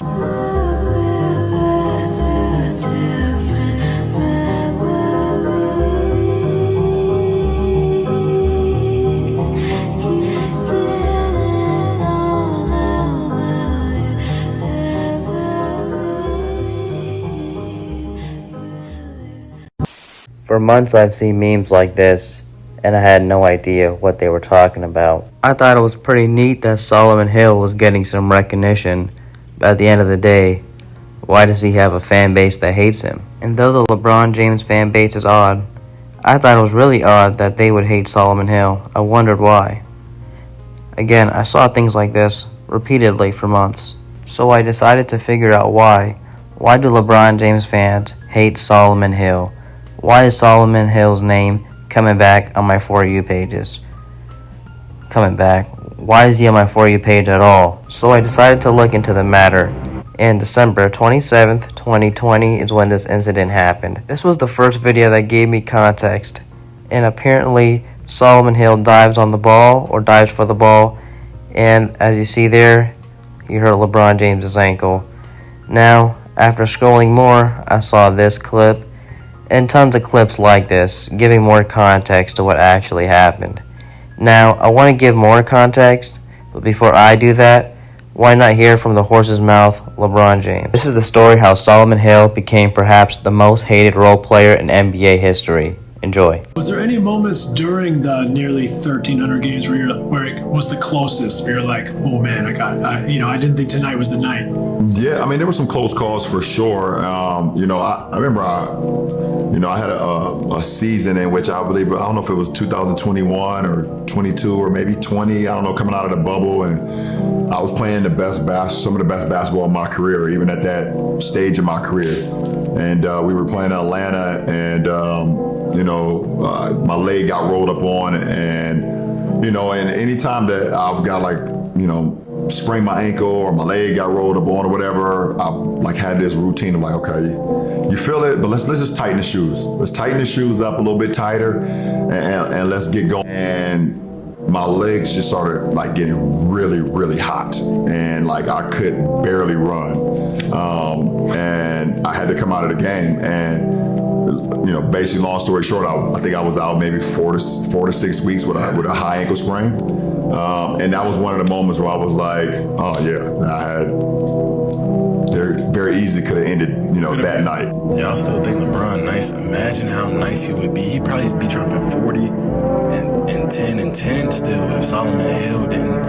For months I've seen memes like this, and I had no idea what they were talking about. I thought it was pretty neat that Solomon Hill was getting some recognition, but at the end of the day, why does he have a fan base that hates him? And though the LeBron James fan base is odd, I thought it was really odd that they would hate Solomon Hill. I wondered why. Again, I saw things like this repeatedly for months, so I decided to figure out why. Why do LeBron James fans hate Solomon Hill? Why is Solomon Hill's name coming back on my For You pages? Coming back. Why is he on my For You page at all? So I decided to look into the matter. And December 27th, 2020 is when this incident happened. This was the first video that gave me context. And apparently Solomon Hill dives on the ball or dives for the ball. And as you see there, he hurt LeBron James's ankle. Now, after scrolling more, I saw this clip and tons of clips like this, giving more context to what actually happened. Now, I want to give more context, but before I do that, why not hear from the horse's mouth, LeBron James? This is the story how Solomon Hill became perhaps the most hated role player in NBA history. Enjoy. Was there any moments during the nearly 1,300 games where it was the closest, where you're like, oh man, I didn't think tonight was the night? Yeah, I mean, there were some close calls for sure. I remember I had a season in which I don't know if it was 2021 or 22 or maybe 20, I don't know, coming out of the bubble, and I was playing some of the best basketball in my career, even at that stage of my career. And we were playing in Atlanta, and my leg got rolled up on, and anytime that I've got sprained my ankle or my leg got rolled up on or whatever, I had this routine of okay, you feel it, but let's just tighten the shoes. Let's tighten the shoes up a little bit tighter, and let's get going. And my legs just started getting really, really hot, and I could barely run, and I had to come out of the game. And basically, long story short, I think I was out maybe 4 to 6 weeks with a high ankle sprain. And that was one of the moments where I was like, oh yeah, very easily could have ended, that night. Yeah, I still think LeBron nice. Imagine how nice he would be. He'd probably be dropping 40 and 10 and 10 still if Solomon Hill didn't.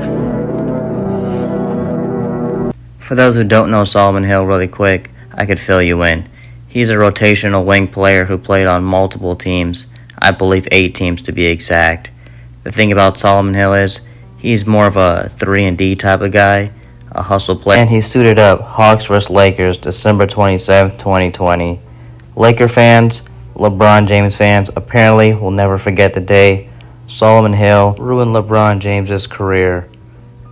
For those who don't know Solomon Hill really quick, I could fill you in. He's a rotational wing player who played on multiple teams. I believe 8 teams to be exact. The thing about Solomon Hill is he's more of a 3-and-D type of guy, a hustle player. And he suited up Hawks vs. Lakers December 27th, 2020. Laker fans, LeBron James fans apparently will never forget the day Solomon Hill ruined LeBron James's career.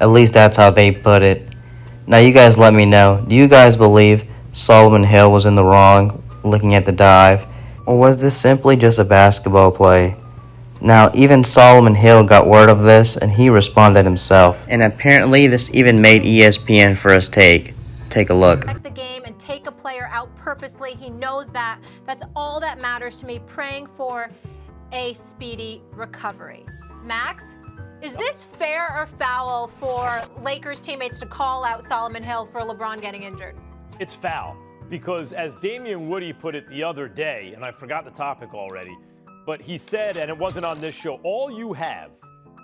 At least that's how they put it. Now you guys let me know, do you guys believe Solomon Hill was in the wrong looking at the dive, or was this simply just a basketball play? Now, even Solomon Hill got word of this, and he responded himself. And apparently, this even made ESPN first take. Take a look. The game and take a player out purposely. He knows that. That's all that matters to me. Praying for a speedy recovery. Max, is this fair or foul for Lakers teammates to call out Solomon Hill for LeBron getting injured? It's foul, because as Damian Woody put it the other day, and I forgot the topic already, but he said, and it wasn't on this show, all you have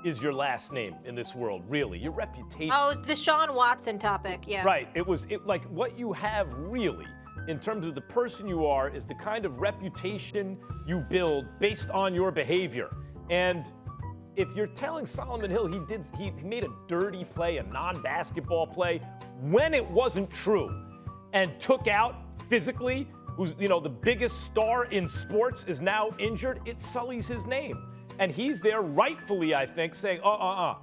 is your last name in this world, really, your reputation. Oh, it's the Sean Watson topic, yeah. Right, what you have really, in terms of the person you are, is the kind of reputation you build based on your behavior. And if you're telling Solomon Hill he made a dirty play, a non-basketball play, when it wasn't true, and took out physically, who's the biggest star in sports is now injured, it sullies his name. And he's there rightfully, I think, saying, no.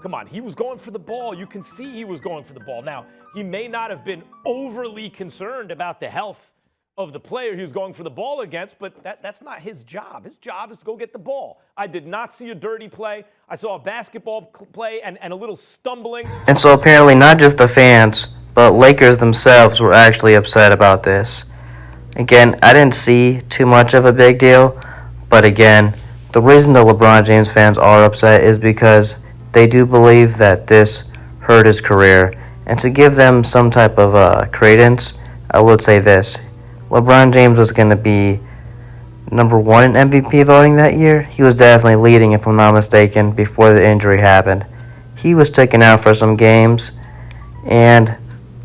Come on, he was going for the ball. You can see he was going for the ball. Now, he may not have been overly concerned about the health of the player he was going for the ball against, but that's not his job. His job is to go get the ball. I did not see a dirty play. I saw a basketball play and a little stumbling. And so apparently not just the fans, but Lakers themselves were actually upset about this. Again, I didn't see too much of a big deal, but again, the reason the LeBron James fans are upset is because they do believe that this hurt his career. And to give them some type of credence, I would say this. LeBron James was going to be number one in MVP voting that year. He was definitely leading, if I'm not mistaken, before the injury happened. He was taken out for some games, and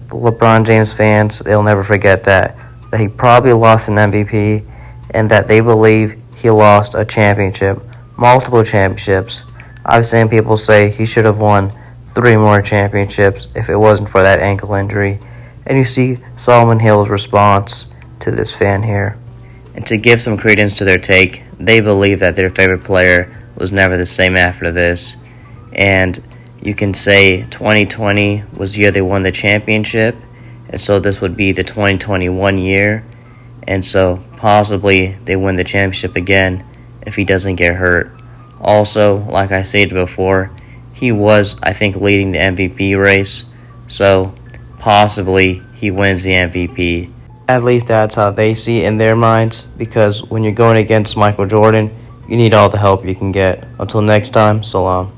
LeBron James fans, they'll never forget that he probably lost an MVP, and that they believe he lost a championship, multiple championships. I've seen people say he should have won 3 more championships if it wasn't for that ankle injury. And you see Solomon Hill's response to this fan here. And to give some credence to their take, they believe that their favorite player was never the same after this. And you can say 2020 was the year they won the championship, and so this would be the 2021 year, and so possibly they win the championship again if he doesn't get hurt. Also, like I said before, he was, I think, leading the MVP race, so possibly he wins the MVP. At least that's how they see it in their minds, because when you're going against Michael Jordan, you need all the help you can get. Until next time, salam.